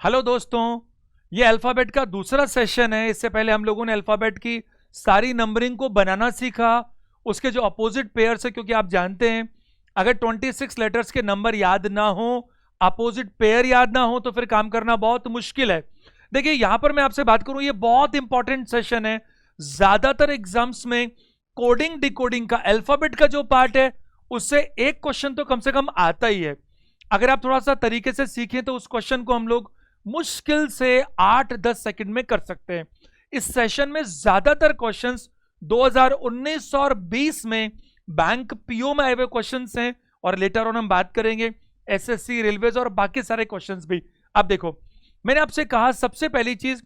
Hello दोस्तों, ये alphabet का दूसरा सेशन है। इससे पहले हम लोगों ने अल्फाबेट की सारी नंबरिंग को बनाना सीखा, उसके जो अपोजिट पेयर्स है, क्योंकि आप जानते हैं अगर 26 लेटर्स के नंबर याद ना हो, अपोजिट पेयर याद ना हो, तो फिर काम करना बहुत मुश्किल है। देखिए यहां पर मैं आपसे बात करूं, ये बहुत इंपॉर्टेंट सेशन है। ज्यादातर एग्जाम्स में कोडिंग डिकोडिंग का अल्फाबेट का जो पार्ट है उससे एक क्वेश्चन तो कम से कम आता ही है। अगर आप थोड़ा सा तरीके से सीखें तो उस क्वेश्चन को हम लोग मुश्किल से 8-10 सेकंड में कर सकते हैं। इस सेशन में ज्यादातर क्वेश्चंस 2019 और 20 में बैंक पीओ में आए हुए क्वेश्चंस हैं, और लेटर ऑन हम बात करेंगे एसएससी, रेलवेज और बाकी सारे क्वेश्चंस भी। अब देखो, मैंने आपसे कहा सबसे पहली चीज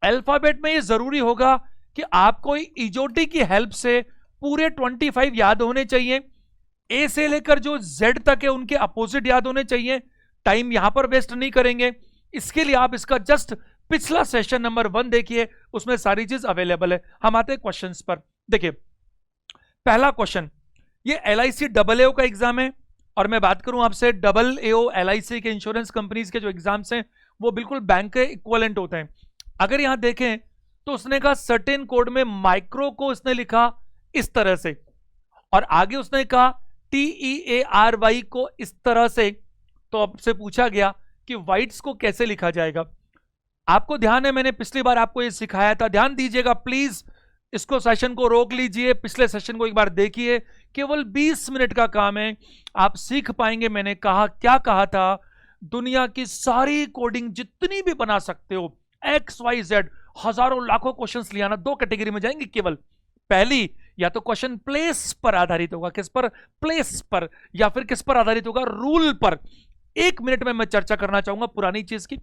अल्फाबेट में ये जरूरी होगा कि आपको इजोटी की हेल्प से पूरे 25 याद होने चाहिए। ए से लेकर जो जेड तक है उनके अपोजिट याद होने चाहिए। टाइम यहां पर वेस्ट नहीं करेंगे। इसके लिए आप इसका जस्ट पिछला सेशन नंबर 1 देखिए, उसमें सारी चीज अवेलेबल है। हम आते हैं क्वेश्चंस पर। देखिए पहला क्वेश्चन, ये एलआईसी डबल एओ का एग्जाम है, और मैं बात करूं आपसे डबल एओ एलआईसी के इंश्योरेंस कंपनीज के जो एग्जाम्स हैं वो बिल्कुल बैंक के इक्विवेलेंट होते हैं। अगर यहां देखें तो उसने कहा सर्टेन कोड में माइक्रो को उसने लिखा इस तरह से, और आगे उसने कहा TEARY को इस तरह से। तो आपसे पूछा गया कि वाइट्स को कैसे लिखा जाएगा। आपको ध्यान है, मैंने पिछली बार आपको ये सिखाया था, ध्यान दीजिएगा प्लीज। इसको सेशन को रोक लीजिए, पिछले सेशन को एक बार देखिए, केवल 20 मिनट का काम है, आप सीख पाएंगे। मैंने कहा क्या कहा था, दुनिया की सारी कोडिंग जितनी भी बना सकते हो, XYZ, हजारों लाखों क्वेश्चंस ले आना। 2 कैटेगरी में जाएंगे केवल। पहली, या तो क्वेश्चन प्लेस पर आधारित होगा, किस पर, प्लेस पर, या फिर किस पर आधारित होगा, रूल पर। 1 मिनट में मैं चर्चा करना चाहूंगा पुरानी चीज की।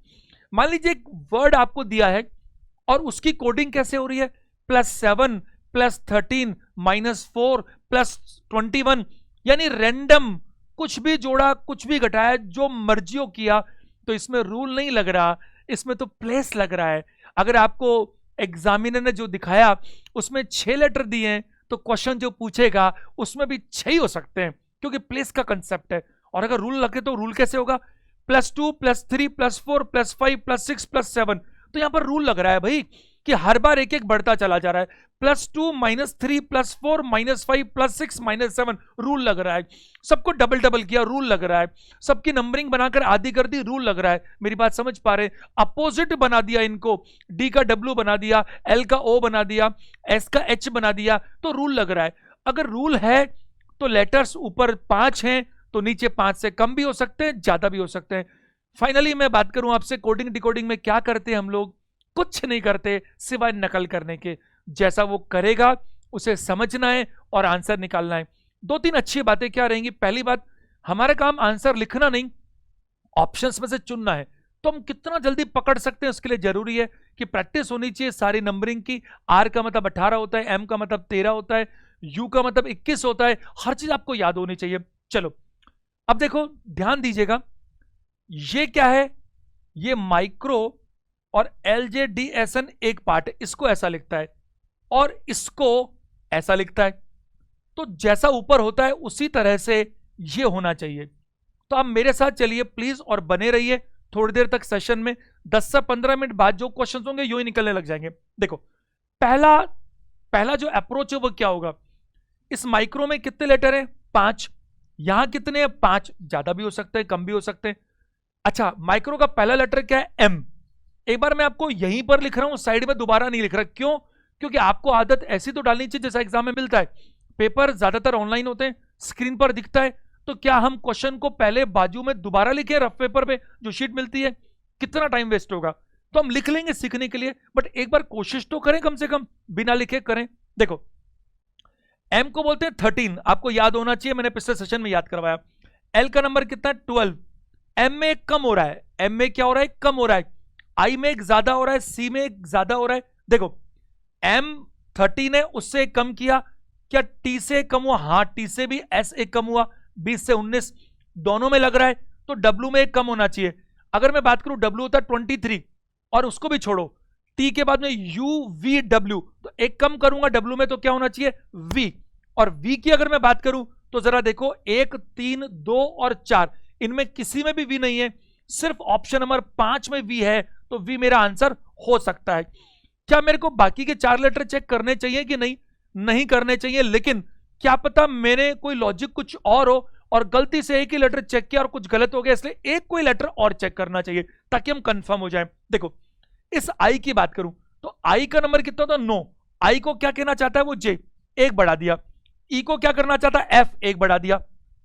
मान लीजिए एक वर्ड आपको दिया है और उसकी कोडिंग कैसे हो रही है, +7 +13 -4 +21, यानी रैंडम, कुछ भी जोड़ा कुछ भी घटाया, जो मर्जियों किया। तो इसमें रूल नहीं लग रहा, इसमें तो प्लेस लग रहा है। अगर आपको एग्जामिनर ने जो दिखाया उसमें 6 लेटर दिए हैं, तो क्वेश्चन जो पूछेगा उसमें भी 6 ही हो सकते हैं, क्योंकि प्लेस का कंसेप्ट है। और अगर रूल लगे तो रूल कैसे होगा, +2 +3 +4 +5 +6 +7। तो यहां पर रूल लग रहा है भाई कि हर बार एक एक बढ़ता चला जा रहा है। +2 -3 +4 -5 +6 -7, रूल लग रहा है। सबको डबल डबल किया, रूल लग रहा है। सबकी नंबरिंग बनाकर आधी कर दी, रूल लग रहा है। मेरी बात समझ पा रहे? अपोजिट बना दिया इनको, D का W बना दिया, L का O बना दिया, S का H बना दिया, तो रूल लग रहा है। अगर रूल है तो लेटर्स ऊपर 5 हैं, तो नीचे 5 से कम भी हो सकते हैं, ज्यादा भी हो सकते हैं। फाइनली मैं बात करूं आपसे, कोडिंग डिकोडिंग में क्या करते हैं हम लोग, कुछ नहीं करते सिवाय नकल करने के। जैसा वो करेगा उसे समझना है और आंसर निकालना है। 2-3 अच्छी बातें क्या रहेंगी। पहली बात, हमारा काम आंसर लिखना नहीं, ऑप्शंस में से चुनना है। तो हम कितना जल्दी पकड़ सकते हैं उसके लिए जरूरी है कि प्रैक्टिस होनी चाहिए सारी नंबरिंग की। R का मतलब 18 होता है, M का मतलब 13 होता है, U का मतलब 21 होता है। हर चीज आपको याद होनी चाहिए। चलो अब देखो, ध्यान दीजिएगा, ये क्या है, ये माइक्रो और LJDSN एक पार्ट है, इसको ऐसा लिखता है और इसको ऐसा लिखता है। तो जैसा ऊपर होता है उसी तरह से ये होना चाहिए। तो आप मेरे साथ चलिए प्लीज और बने रहिए थोड़ी देर तक सेशन में। 10 से 15 मिनट बाद जो क्वेश्चंस होंगे यूं ही निकलने लग जाएंगे। देखो पहला जो अप्रोच है वो क्या होगा, इस माइक्रो में कितने लेटर हैं, 5। यहां कितने हैं, 5, ज्यादा भी हो सकते हैं, कम भी हो सकते हैं। अच्छा, माइक्रो का पहला लेटर क्या है, M। एक बार मैं आपको यहीं पर लिख रहा हूं, साइड में दोबारा नहीं लिख रहा। क्यों? क्योंकि आपको आदत ऐसी तो डालनी चाहिए जैसा एग्जाम में मिलता है। पेपर ज्यादातर ऑनलाइन होते हैं, स्क्रीन पर दिखता है, तो क्या हम क्वेश्चन को पहले बाजू में दोबारा लिखे रफ पेपर पे जो शीट मिलती है, कितना टाइम वेस्ट होगा। तो हम लिख लेंगे सीखने के लिए, बट एक बार कोशिश तो करें, कम से कम बिना लिखे करें। देखो M को बोलते हैं 13, आपको याद होना चाहिए, मैंने पिछले सेशन में याद करवाया। L का नंबर कितना है, 12। M में एक कम हो रहा है, M में क्या हो रहा है, कम हो रहा है। I में एक ज्यादा हो रहा है, C में एक ज्यादा हो रहा है। देखो M 13 है, उससे एक कम किया, क्या T से कम हुआ, हाँ T से भी। S एक कम हुआ, 20 से 19, दोनों में लग रहा है, तो W में एक कम होना चाहिए। अगर मैं बात करूं W होता है 23, और उसको भी छोड़ो, T के बाद में UVW, तो एक कम करूंगा W में, तो क्या होना चाहिए, V। और V की अगर मैं बात करूं तो जरा देखो, 1 3 2 और 4, इनमें किसी में भी V नहीं है। सिर्फ ऑप्शन नंबर 5 में वी है, तो वी मेरा आंसर हो सकता है। क्या मेरे को बाकी के 4 लेटर चेक करने चाहिए कि नहीं? नहीं करने चाहिए, लेकिन क्या पता मेरे कोई लॉजिक कुछ और हो और गलती से एक ही लेटर चेक किया और कुछ गलत हो गया, इसलिए एक कोई लेटर और चेक करना चाहिए ताकि हम कंफर्म हो जाए। देखो इस आई की बात करूं तो आई का नंबर कितना था? 9। आई को क्या कहना चाहता है वो? जे, एक बढ़ा दिया। ई को क्या करना चाहता है? एफ, एक बढ़ा दिया।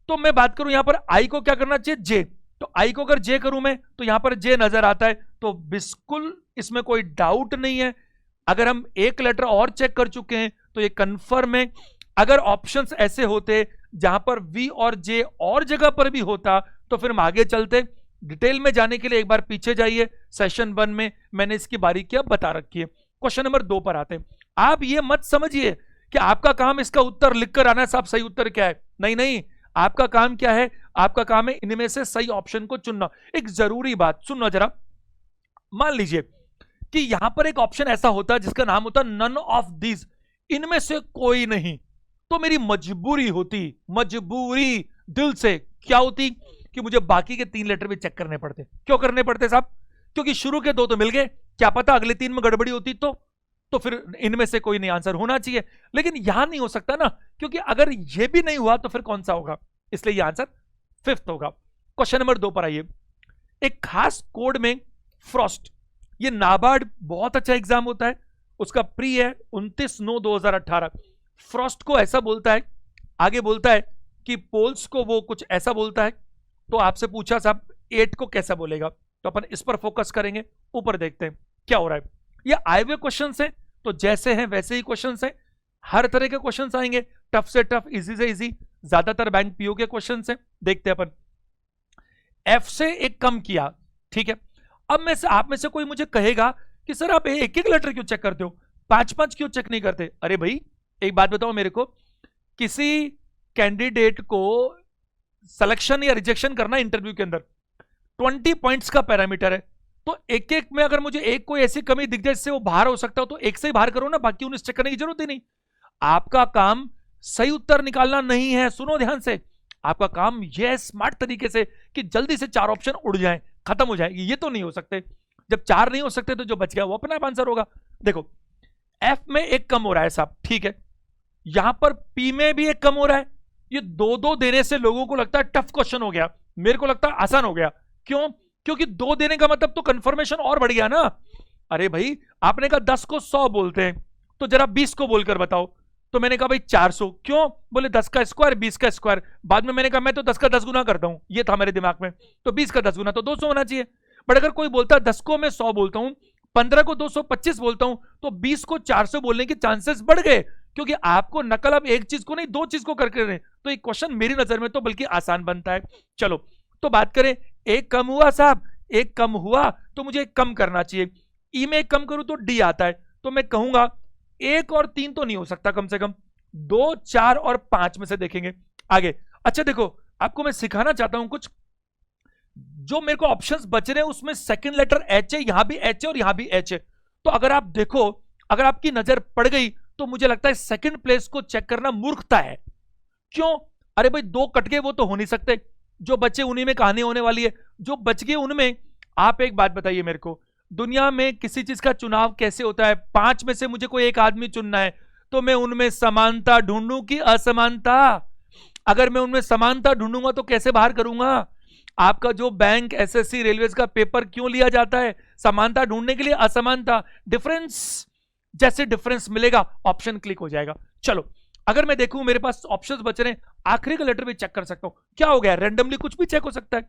तो मैं बात करूं यहां पर आई को क्या करना चाहिए? जे। तो आई को अगर जे करूं मैं तो यहां पर जे नजर आता है, तो बिल्कुल इसमें कोई डाउट नहीं है। अगर हम एक लेटर और चेक कर चुके हैं तो ये कंफर्म है। अगर ऑप्शंस ऐसे होते जहां पर वी और जे और जगह पर भी होता तो फिर हम आगे चलते। डिटेल में जाने के लिए एक बार पीछे जाइए, सेशन 1 में मैंने इसकी बारीकियां बता रखी है। क्वेश्चन नंबर 2 पर आते हैं। आप ये मत समझिए कि आपका काम इसका उत्तर लिखकर आना है, साहब सही उत्तर क्या है। नहीं नहीं, आपका काम क्या है? आपका काम है इनमें से सही ऑप्शन को चुनना। एक जरूरी बात सुनना जरा, मान लीजिए कि यहां पर एक ऑप्शन ऐसा होता है जिसका नाम होता नन ऑफ दीज, इनमें से कोई नहीं, तो मेरी मजबूरी होती, मजबूरी दिल से क्या होती कि मुझे बाकी के 3 लेटर भी चेक करने पड़ते। क्यों करने पड़ते साहब? क्योंकि शुरू के 2 तो मिल गए, क्या पता अगले 3 में गड़बड़ी होती तो फिर इनमें से कोई नहीं आंसर होना चाहिए। लेकिन यहां नहीं हो सकता ना, क्योंकि अगर यह भी नहीं हुआ तो फिर कौन सा होगा, इसलिए यह आंसर 5th होगा। क्वेश्चन नंबर 2 पर आइए। एक खास कोड में फ्रॉस्ट, ये नाबार्ड बहुत अच्छा एग्जाम होता है, उसका प्री है 29/9/2018। फ्रॉस्ट को ऐसा बोलता है, आगे बोलता है कि पोल्स को वो कुछ ऐसा बोलता है। तो आपसे पूछा साहब 8 को कैसा बोलेगा, तो अपन इस पर फोकस करेंगे। ऊपर देखते हैं क्या हो रहा है। ये आए हुए क्वेश्चन है, तो जैसे हैं वैसे ही क्वेश्चन है। हर तरह के क्वेश्चन आएंगे, टफ से टफ, इजी से इजी, ज्यादातर बैंक पीओ के क्वेश्चन है। देखते हैं अपन। एफ से एक कम किया, ठीक है। अब में से आप में से कोई मुझे कहेगा कि सर आप एक एक लेटर क्यों चेक करते हो, 5-5 क्यों चेक नहीं करते? अरे भाई एक बात बताओ मेरे को, किसी कैंडिडेट को सिलेक्शन या रिजेक्शन करना इंटरव्यू के अंदर 20 पॉइंट्स का पैरामीटर है, तो एक एक में अगर मुझे एक कोई ऐसी कमी दिख जाए जिससे वो बाहर हो सकता हो तो एक से ही बाहर करो ना, बाकी 19 चेक करने की जरूरत ही नहीं। आपका काम सही उत्तर निकालना नहीं है, सुनो ध्यान से। आपका काम यह है स्मार्ट तरीके से कि जल्दी से 4 ऑप्शन उड़ जाएं, खत्म हो जाएगी। ये तो नहीं हो सकते, जब 4 नहीं हो सकते तो जो बच गया वो अपना आंसर होगा। देखो एफ में एक कम हो रहा है साहब, ठीक है। यहां पर पी में भी एक कम हो रहा है। ये 2-2 देने से लोगों को लगता है टफ क्वेश्चन हो गया, मेरे को लगता है आसान हो गया। क्यों? क्योंकि 2 देने का मतलब तो कंफर्मेशन और बढ़ गया ना। अरे भाई आपने कहा 10 को 100 बोलते हैं, तो जरा 20 को बोलकर बताओ। तो मैंने कहा भाई 400। क्यों? बोले 10 का स्क्वायर 20 का स्क्वायर। बाद में मैंने कहा मैं तो 10 का 10 गुना करता हूं, ये था मेरे दिमाग में, तो 20 का 10 गुना तो 200 होना चाहिए। बट अगर कोई बोलता है 10 को मैं 100 बोलता हूं, 15 को 225 बोलता हूं, तो 20 को 400 बोलने के चांसेस बढ़ गए, क्योंकि आपको नकल अब एक चीज को नहीं 2 चीज को करके रहे। तो एक क्वेश्चन मेरी नजर में तो बल्कि आसान बनता है। चलो तो बात करें, एक कम हुआ साहब, एक कम हुआ तो मुझे एक कम करना चाहिए। ई में एक कम करूं तो डी आता है, तो मैं कहूंगा 1 और 3 तो नहीं हो सकता, कम से कम 2, 4 और 5 में से देखेंगे आगे। अच्छा देखो आपको मैं सिखाना चाहता हूं कुछ, जो मेरे को ऑप्शंस बच रहे हैं उसमें सेकंड लेटर एच है, यहां भी एच है और यहां भी एच है। तो अगर आप देखो, अगर आपकी नजर पड़ गई तो मुझे लगता है सेकंड प्लेस को चेक करना मूर्खता है। क्यों? अरे भाई 2 कट गए वो तो हो नहीं सकते, जो बचे उन्हीं में कहानी होने वाली है। जो बच गए उनमें, आप एक बात बताइए मेरे को, दुनिया में किसी चीज का चुनाव कैसे होता है? 5 में से मुझे कोई एक आदमी चुनना है, तो मैं उनमें समानता ढूंढूं कि असमानता? अगर मैं उनमें समानता ढूंढूंगा तो कैसे बाहर करूंगा? आपका जो बैंक, एसएससी, रेलवे का पेपर क्यों लिया जाता है? समानता ढूंढने के लिए, असमानता, डिफरेंस। जैसे डिफरेंस मिलेगा ऑप्शन क्लिक हो जाएगा। चलो अगर मैं देखूं मेरे पास ऑप्शंस बच रहे हैं, आखिरी का लेटर भी चेक कर सकता हूं। क्या हो गया? रैंडमली कुछ भी चेक हो सकता है।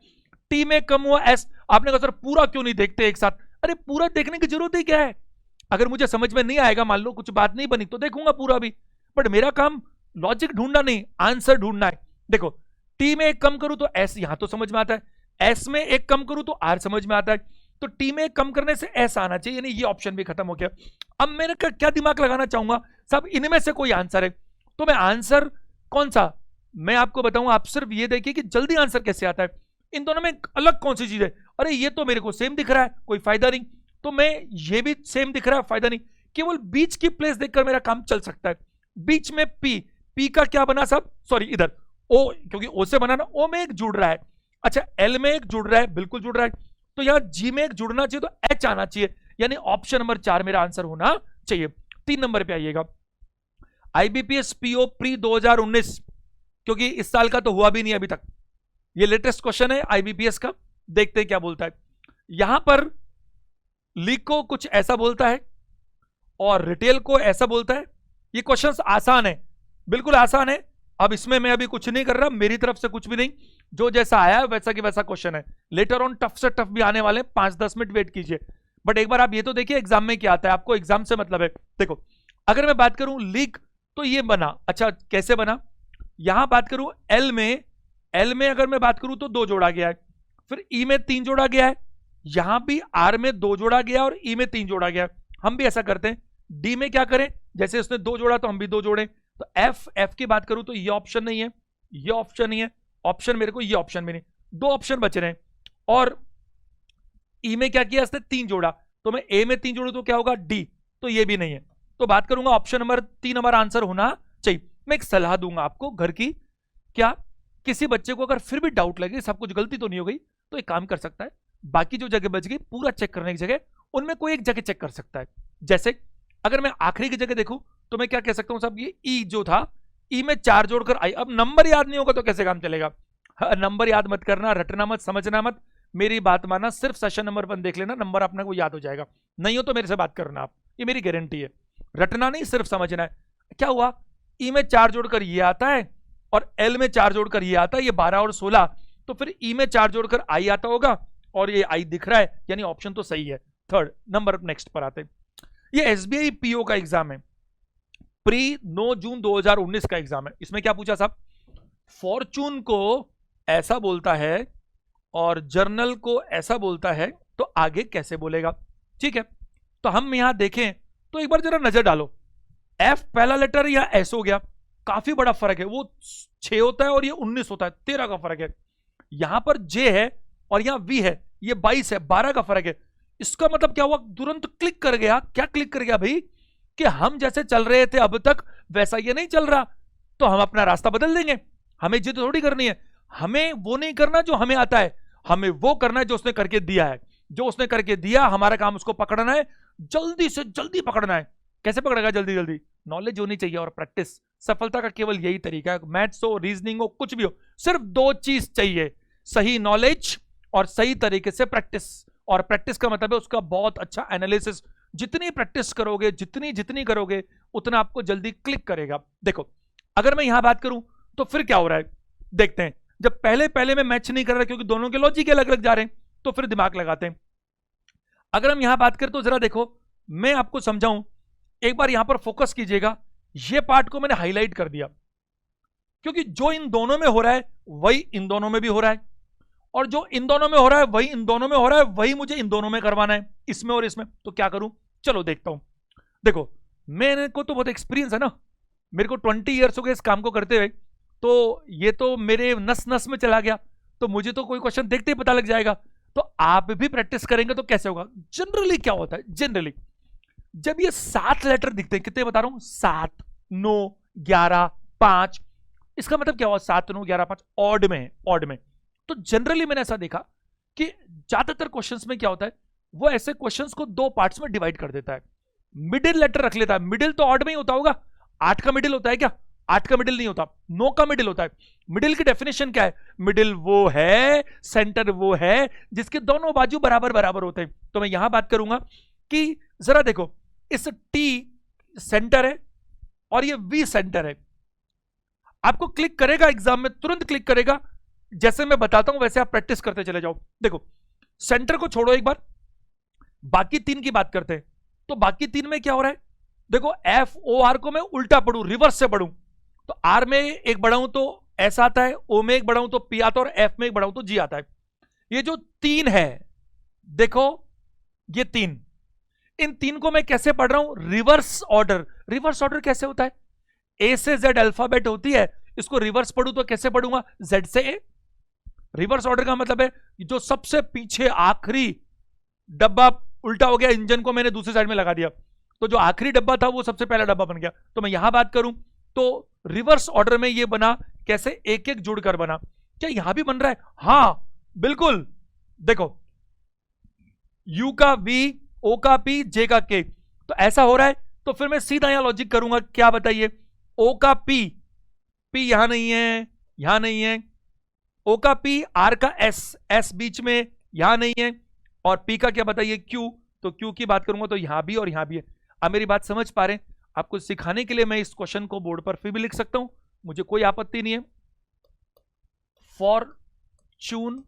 टी में कम हुआ एस, आपने कहा सर पूरा क्यों नहीं देखते एक साथ? अरे पूरा देखने की जरूरत ही क्या है? अगर मुझे समझ में नहीं आएगा, मान लो कुछ बात नहीं बनी, तो देखूंगा पूरा भी, बट मेरा काम लॉजिक ढूंढना नहीं, आंसर ढूंढना है। देखो टी में एक कम करूं तो एस यहां तो समझ में आता है, एस में एक कम करूं तो आर समझ में आता है, तो टी में एक कम करने से एस आना चाहिए, यानी ये ऑप्शन भी खत्म हो गया। अब मैंने क्या दिमाग लगाना चाहूंगा, सब इनमें से कोई आंसर है, तो मैं आंसर कौन सा मैं आपको बताऊं, आप सिर्फ ये देखिए कि जल्दी आंसर कैसे आता है। इन दोनों में अलग कौन सी चीज है? अरे ये तो मेरे को सेम दिख रहा है, कोई फायदा नहीं, तो मैं ये भी सेम दिख रहा है, फायदा नहीं। केवल बीच की प्लेस देखकर मेरा काम चल सकता है। बीच में पी, पी का क्या बना साहब? सॉरी इधर ओ, क्योंकि ओ से बना ना, ओ में एक जुड़ रहा है, अच्छा एल में एक जुड़ रहा है, बिल्कुल जुड़ रहा है, तो यहां जी में एक जुड़ना चाहिए तो एच आना चाहिए, यानी ऑप्शन नंबर 4 मेरा आंसर होना चाहिए। 3 नंबर पे आइएगा, आईबीपीएस पीओ प्री 2019, क्योंकि इस साल का तो हुआ भी नहीं अभी तक, ये लेटेस्ट क्वेश्चन है आईबीपीएस का, देखते हैं क्या बोलता है। यहां पर लीक को कुछ ऐसा बोलता है और रिटेल को ऐसा बोलता है। ये क्वेश्चंस आसान है, बिल्कुल आसान है। अब इसमें मैं अभी कुछ नहीं कर रहा, मेरी तरफ से कुछ भी नहीं, जो जैसा आया वैसा की वैसा क्वेश्चन है। लेटर ऑन टफ से टफ भी आने वाले, 5-10 मिनट वेट कीजिए, बट एक बार आप ये तो देखिए एग्जाम में क्या आता है, आपको एग्जाम से मतलब है। देखो अगर मैं बात करूं लीक तो ये बना, अच्छा कैसे बना, यहां बात करूं एल में अगर मैं बात करूं तो 2 जोड़ा गया है, फिर ई में 3 जोड़ा गया है, यहां भी आर में 2 जोड़ा गया और ई में 3 जोड़ा गया। हम भी ऐसा करते हैं, डी में क्या करें, जैसे उसने 2 जोड़ा तो हम भी 2 जोड़े, तो एफ की बात करूं तो ये ऑप्शन नहीं है, ये ऑप्शन नहीं है, ऑप्शन मेरे को ये ऑप्शन भी नहीं, 2 ऑप्शन बच रहे हैं। और ई में क्या किया इसने 3 जोड़ा, तो मैं ए में 3 जोड़ू तो क्या होगा डी, तो ये भी नहीं है, तो बात करूंगा ऑप्शन नंबर 3 हमारा आंसर होना चाहिए। मैं एक सलाह दूंगा आपको घर की, क्या किसी बच्चे को अगर फिर भी डाउट लगे सब कुछ गलती तो नहीं हो गई, तो एक काम कर सकता है, बाकी जो जगह बच गई पूरा चेक करने की जगह उनमें कोई एक जगह चेक कर सकता है। जैसे अगर मैं आखिरी की जगह देखूं तो मैं क्या कह सकता हूं साहब, ये ई जो था, ई में 4 जोड़कर आई, अब नंबर याद नहीं होगा तो कैसे काम चलेगा। नंबर याद मत करना, रटना मत, समझना मत, मेरी बात मानना, सिर्फ सेशन नंबर 1 देख लेना, नंबर अपने को याद हो जाएगा, नहीं हो तो मेरे से बात करना आप, ये मेरी गारंटी है। रटना नहीं, सिर्फ समझना है। क्या हुआ, ई में 4 जोड़कर ये आता है और एल में 4 जोड़कर ये आता है, ये 12 और 16, तो फिर ई में 4 जोड़कर आई आता होगा और ये आई दिख रहा है, यानी ऑप्शन तो सही है। थर्ड नंबर नेक्स्ट पर आते हैं, ये एसबीआई पीओ का एग्जाम है, प्री 9 जून 2019 का एग्जाम है। इसमें क्या पूछा साहब, फॉर्चून को ऐसा बोलता है और जर्नल को ऐसा बोलता है, तो आगे कैसे बोलेगा। ठीक है, तो हम यहां देखें तो एक बार जरा नजर डालो, एफ पहला लेटर या एस हो गया, काफी बड़ा फर्क है, वो 6 होता है और ये 19 होता है, 13 का फर्क है। यहां पर जे है और यहां वी है, ये 22 है, 12 का फर्क है। इसका मतलब क्या हुआ, तुरंत क्लिक कर गया, क्या क्लिक कर गया भाई, कि हम जैसे चल रहे थे अब तक वैसा ये नहीं चल रहा, तो हम अपना रास्ता बदल देंगे। हमें जिद थोड़ी करनी है, हमें वो नहीं करना जो हमें आता है, हमें वो करना है जो उसने करके दिया है। जो उसने करके दिया, हमारा काम उसको पकड़ना है, जल्दी से जल्दी पकड़ना है। कैसे पकड़ेगा जल्दी जल्दी, नॉलेज होनी चाहिए और प्रैक्टिस। सफलता का केवल यही तरीका है, मैथ्स हो, रीजनिंग हो, कुछ भी हो, सिर्फ 2 चीज चाहिए, सही नॉलेज और सही तरीके से प्रैक्टिस। और प्रैक्टिस का मतलब है उसका बहुत अच्छा एनालिसिस। जितनी प्रैक्टिस करोगे, जितनी जितनी करोगे, उतना आपको जल्दी क्लिक करेगा। देखो अगर मैं यहां बात करूं तो फिर क्या हो रहा है, देखते हैं। जब पहले पहले मैं मैच नहीं कर रहा क्योंकि दोनों के लॉजिक अलग अलग जा रहे हैं, तो फिर दिमाग लगाते हैं। अगर हम यहां बात करें तो जरा देखो, मैं आपको समझाऊं, एक बार यहां पर फोकस कीजिएगा, ये पार्ट को मैंने हाईलाइट कर दिया, क्योंकि जो इन दोनों में हो रहा है वही इन दोनों में भी हो रहा है, और जो इन दोनों में हो रहा है वही इन दोनों में हो रहा है, वही मुझे इन दोनों में करवाना है, इसमें और इसमें। तो क्या करूं, चलो देखता हूं। देखो मेरे को तो बहुत एक्सपीरियंस है ना, मेरे को 20 ईयर्स हो गए इस काम को करते हुए, तो ये तो मेरे नस नस में चला गया, तो मुझे तो कोई क्वेश्चन देखते ही पता लग जाएगा। तो आप भी प्रैक्टिस करेंगे तो कैसे होगा। जनरली क्या होता है, जनरली जब ये 7 लेटर दिखते हैं, कितने बता रहा हूं, 7, 9, 11, 5, इसका मतलब क्या हुआ, 7, 9, 11, 5 ऑड में है, ऑड में। तो जनरली मैंने ऐसा देखा कि ज्यादातर क्वेश्चंस में क्या होता है, वो ऐसे क्वेश्चंस को 2 पार्ट्स में डिवाइड कर देता है, मिडिल लेटर रख लेता है। मिडिल तो ऑड में ही होता होगा, 8 का मिडिल होता है क्या, 8 का मिडिल नहीं होता, 9 का मिडिल होता है। मिडिल की डेफिनेशन क्या है, मिडिल वो है, सेंटर वो है जिसके दोनों बाजू बराबर बराबर होते हैं। तो मैं यहां बात करूंगा कि जरा देखो, इस टी सेंटर है और ये वी सेंटर है, आपको क्लिक करेगा एग्जाम में, तुरंत क्लिक करेगा। जैसे मैं बताता हूं वैसे आप प्रैक्टिस करते चले जाओ। देखो सेंटर को छोड़ो एक बार, बाकी 3 की बात करते हैं। तो बाकी 3 में क्या हो रहा है, देखो एफ ओ आर को मैं उल्टा पढ़ूं, रिवर्स से पढ़ूं, तो आर में एक बढ़ाऊं तो एस आता है, ओ में एक बढ़ाऊं तो पी आता है, और एफ में एक बढ़ाऊं तो जी आता है। ये जो 3 है, देखो ये 3, इन 3 को मैं कैसे पढ़ रहा हूं, रिवर्स ऑर्डर। रिवर्स ऑर्डर कैसे होता है, ए से जेड अल्फाबेट होती है, इसको रिवर्स पढ़ूं तो कैसे पढ़ूंगा, जेड से ए। रिवर्स ऑर्डर का मतलब है जो सबसे पीछे आखिरी डब्बा उल्टा हो गया, इंजन को मैंने दूसरी साइड में लगा दिया, तो जो आखिरी डब्बा था वो सबसे पहला डब्बा बन गया। तो मैं यहां बात करूं तो रिवर्स ऑर्डर में ये बना कैसे, एक एक जुड़कर बना। क्या यहां भी बन रहा है, हां बिल्कुल। देखो, यू का वी, ओ का पी, जे का के, तो ऐसा हो रहा है, तो फिर मैं सीधा यहां लॉजिक करूंगा, क्या बताइए, ओ का पी, पी यहां नहीं है, यहां नहीं है, ओ का पी, आर का एस, एस बीच में यहां नहीं है, और पी का क्या बताइए, क्यू, तो क्यू की बात करूंगा तो यहां भी और यहां भी है। अब मेरी बात समझ पा रहे हैं? आपको सिखाने के लिए मैं इस क्वेश्चन को बोर्ड पर फिर भी लिख सकता हूं, मुझे कोई आपत्ति नहीं है। फॉर्चून,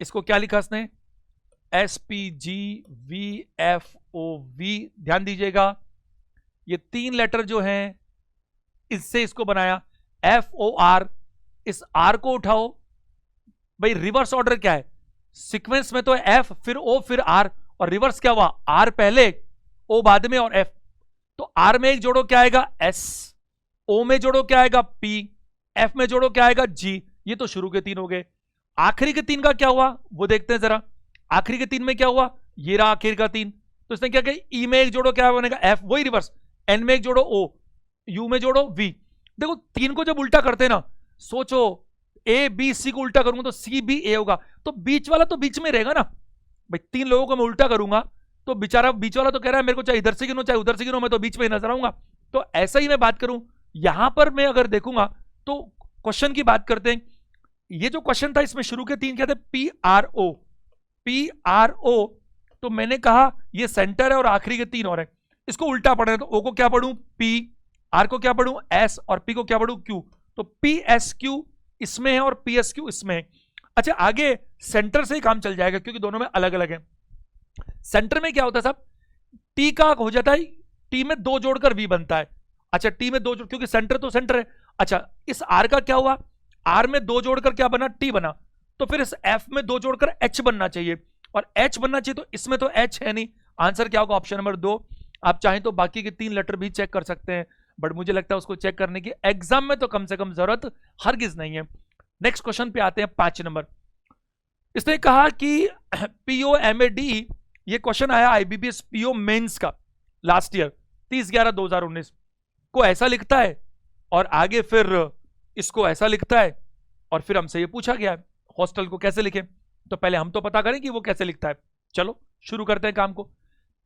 इसको क्या लिखा इसने, S P G V F O V, ध्यान दीजिएगा ये 3 लेटर जो हैं इससे इसको बनाया, एफ ओ आर, इस आर को उठाओ, भाई रिवर्स ऑर्डर क्या है, सीक्वेंस में तो एफ फिर ओ फिर आर, और रिवर्स क्या हुआ, आर पहले ओ बाद में और एफ, तो आर में एक जोड़ो क्या आएगा एस, ओ में जोड़ो क्या आएगा पी, एफ में जोड़ो क्या आएगा जी। ये तो शुरू के 3 हो गए, आखिरी के 3 का क्या हुआ वो देखते हैं जरा, आखिरी के 3 में क्या हुआ, ये रहा आखिर का 3, तो इसने क्या किया, ई में एक जोड़ो क्या बनेगा एफ, वही रिवर्स, एन में एक जोड़ो ओ, यू में जोड़ो वी। देखो 3 को जब उल्टा करते हैं ना, सोचो ए बी सी को उल्टा करूंगा तो सी बी ए होगा, तो बीच वाला तो बीच में रहेगा ना भाई, 3 लोगों को मैं उल्टा करूंगा तो बेचारा बीच वाला तो कह रहा है मेरे को चाहे इधर से गिनो चाहे उधर से गिनो, मैं तो बीच में ही नजर आऊंगा। तो ऐसा ही मैं बात करूं, यहां पर मैं अगर देखूंगा तो क्वेश्चन की बात करते हैं, ये जो क्वेश्चन था इसमें शुरू के 3 क्या थे, P R O, P R O, तो मैंने कहा ये सेंटर है और आखिरी के 3 और है, इसको उल्टा पढ़े तो ओ को क्या पढ़ूं पी, आर को क्या पढ़ूं एस, और पी को क्या पढ़ूं क्यू, तो पी एस क्यू इसमें है और पी एस क्यू इसमें है। अच्छा आगे सेंटर से ही काम चल जाएगा क्योंकि दोनों में अलग अलग है। सेंटर में क्या होता है साहब, टी का हो जाता है, टी में 2 जोड़कर वी बनता है, अच्छा टी में 2 जोड़, क्योंकि सेंटर तो सेंटर है। अच्छा इस आर का क्या हुआ, आर में 2 जोड़कर क्या बना टी बना, तो फिर इस एफ में 2 जोड़कर एच बनना चाहिए, और एच बनना चाहिए तो इसमें तो एच है नहीं, आंसर क्या होगा ऑप्शन नंबर 2। आप चाहें तो बाकी के 3 लेटर भी चेक कर सकते हैं, बट मुझे लगता है उसको चेक करने की एग्जाम में तो कम से कम जरूरत हरगिज नहीं है। नेक्स्ट क्वेश्चन पे आते हैं 5 नंबर, इसने कहा कि पीओ एम ए डी, ये क्वेश्चन आया आईबीपीएस पीओ मेंस का लास्ट ईयर 30/11/2019 को ऐसा लिखता है, और आगे फिर इसको ऐसा लिखता है, और फिर हमसे ये पूछा गया हॉस्टल को कैसे लिखें, तो पहले हम तो पता करें कि वो कैसे लिखता है। चलो शुरू करते हैं काम को।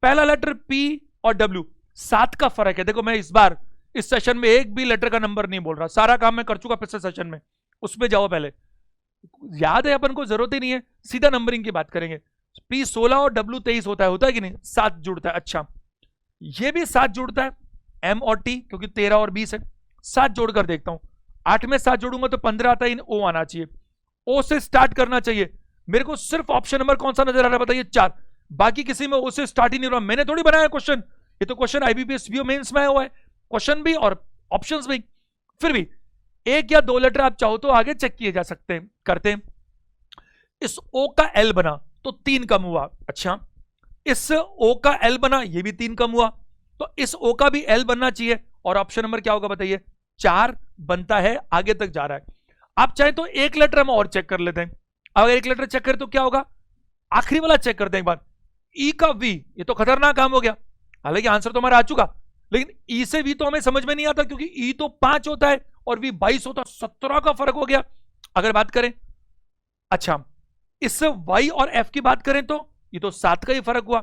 पहला लेटर पी और डब्ल्यू 7 का फर्क है। देखो मैं इस बार इस सेशन में एक भी लेटर का नंबर नहीं बोल रहा, सारा काम मैं कर चुका पिछले सेशन में, उसमें जाओ पहले, याद है अपन को, जरूरत ही नहीं है, सीधा नंबरिंग की बात करेंगे। पी 16 और डब्ल्यू 23 होता है कि नहीं, 7 जुड़ता है। अच्छा ये भी 7 जुड़ता है, एम और टी क्योंकि 13 और 20 है, 7 जोड़कर देखता हूं, 8 में 7 जोड़ूंगा तो 15 आता है, इन ओ आना चाहिए, ओ से स्टार्ट करना चाहिए। मेरे को सिर्फ ऑप्शन नंबर कौन सा नजर आ रहा है बताइए, 4, बाकी किसी में ओ से स्टार्ट ही नहीं रहा, मैंने थोड़ी बनाया क्वेश्चन, ये तो क्वेश्चन आईबीपीएस पीओ मेंस में आया हुआ है, क्वेश्चन भी और ऑप्शंस भी। फिर भी 1 या 2 लेटर आप चाहो तो आगे चेक किए जा सकते हैं, करते हैं। इस ओ का एल बना तो 3 कम हुआ, अच्छा इस ओ का एल बना ये भी 3 कम हुआ, तो इस ओ का भी एल बनना चाहिए, और ऑप्शन नंबर क्या होगा बताइए, 4 बनता है, आगे तक जा रहा है। आप चाहे तो एक लेटर हम और चेक कर लेते हैं, अगर एक लेटर चेक करें तो क्या होगा, आखिरी वाला चेक करते हैं एक बार, ई का वी, ये तो खतरनाक काम हो गया, हालांकि आंसर तो हमारा आ चुका, लेकिन ई से वी तो हमें समझ में नहीं आता क्योंकि ई तो 5 होता है और वी 22 होता है, 17 का फर्क हो गया। अगर बात करें अच्छा इस वाई और एफ की बात करें तो ये तो 7 का ही फर्क हुआ,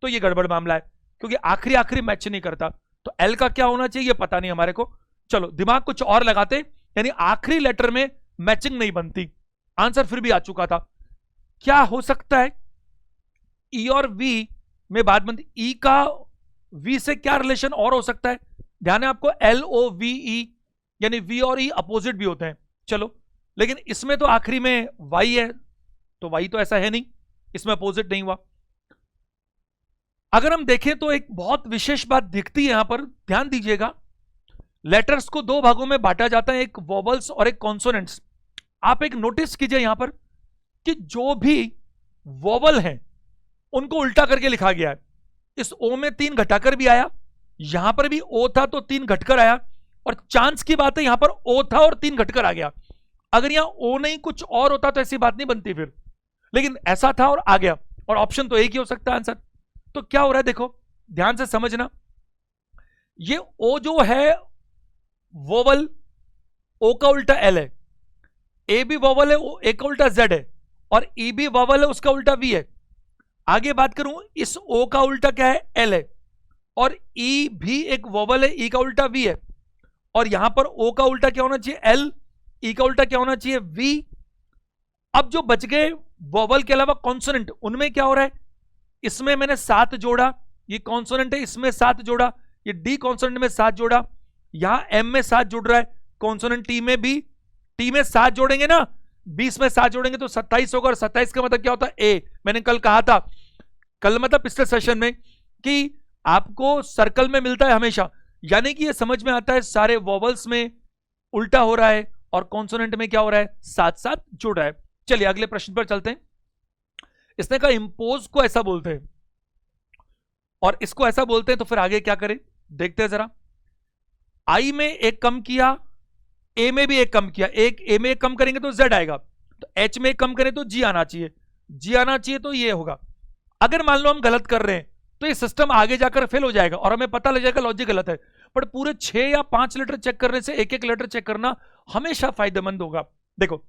तो ये गड़बड़ मामला है क्योंकि आखिरी आखिरी मैच नहीं करता, तो एल का क्या होना चाहिए ये पता नहीं हमारे को। चलो दिमाग कुछ और लगाते, यानी आखिरी लेटर में मैचिंग नहीं बनती, आंसर फिर भी आ चुका था। क्या हो सकता है, ई और वी में बात बनती, ई का वी से क्या रिलेशन और हो सकता है, ध्यान है आपको, एल ओ वी ई, यानी वी और ई अपोजिट भी होते हैं। चलो लेकिन इसमें तो आखिरी में वाई है, तो वाई तो ऐसा है नहीं, इसमें अपोजिट नहीं हुआ। अगर हम देखें तो एक बहुत विशेष बात दिखती है यहां पर, ध्यान दीजिएगा, लेटर्स को 2 भागों में बांटा जाता है, एक वोवल्स और एक कॉन्सोनेंट्स। आप एक नोटिस कीजिए यहां पर कि जो भी वोवल हैं उनको उल्टा करके लिखा गया है, इस ओ में 3 घटाकर भी आया, यहां पर भी ओ था तो 3 घटकर आया, और चांस की बात है यहां पर ओ था और 3 घटकर आ गया। अगर यहां ओ नहीं कुछ और होता तो ऐसी बात नहीं बनती फिर, लेकिन ऐसा था और आ गया, और ऑप्शन तो एक ही हो सकता है आंसर। तो क्या हो रहा है देखो ध्यान से समझना, ये ओ जो है वोवल, ओ का उल्टा एल है, ए भी वॉवल है, ए का उल्टा जेड है, और ई भी वॉवल है, उसका उल्टा वी है। आगे बात करूं, इस ओ का उल्टा क्या है, एल है, और ई भी एक वॉवल है, ई का उल्टा वी है, और यहां पर ओ का उल्टा क्या होना चाहिए, एल, ई का उल्टा क्या होना चाहिए, वी। अब जो बच गए वॉवल के अलावा कॉन्सोनेंट, उनमें क्या हो रहा है, इसमें मैंने 7 जोड़ा, ये कॉन्सोनेंट है, इसमें 7 जोड़ा, ये डी कॉन्सोनेंट में 7 जोड़ा, यहां एम में 7 जुड़ रहा है, कॉन्सोनेंट टी में भी, टी में 7 जोड़ेंगे ना, 20 में 7 जोड़ेंगे तो 27 होगा, और 27 का मतलब क्या होता है, ए। मैंने कल कहा था, कल मतलब पिछले सेशन में, कि आपको सर्कल में मिलता है हमेशा, यानी कि ये समझ में आता है सारे वॉवल्स में उल्टा हो रहा है और कॉन्सोनेंट में क्या हो रहा है, 7-7 जुड़ रहा है। चलिए अगले प्रश्न पर चलते हैं। इसने कहा इंपोज को ऐसा बोलते हैं, और इसको ऐसा बोलते हैं, तो फिर आगे क्या करें देखते हैं जरा। आई में एक कम किया, ए में भी एक कम किया, एक ए में एक कम करेंगे तो जेड आएगा, तो एच में एक कम करें तो जी आना चाहिए, जी आना चाहिए तो ये होगा। अगर मान लो हम गलत कर रहे हैं तो ये सिस्टम आगे जाकर फेल हो जाएगा और हमें पता लग जाएगा लॉजिक गलत है, पर पूरे 6 या 5 लेटर चेक करने से एक एक लेटर चेक करना हमेशा फायदेमंद होगा। देखो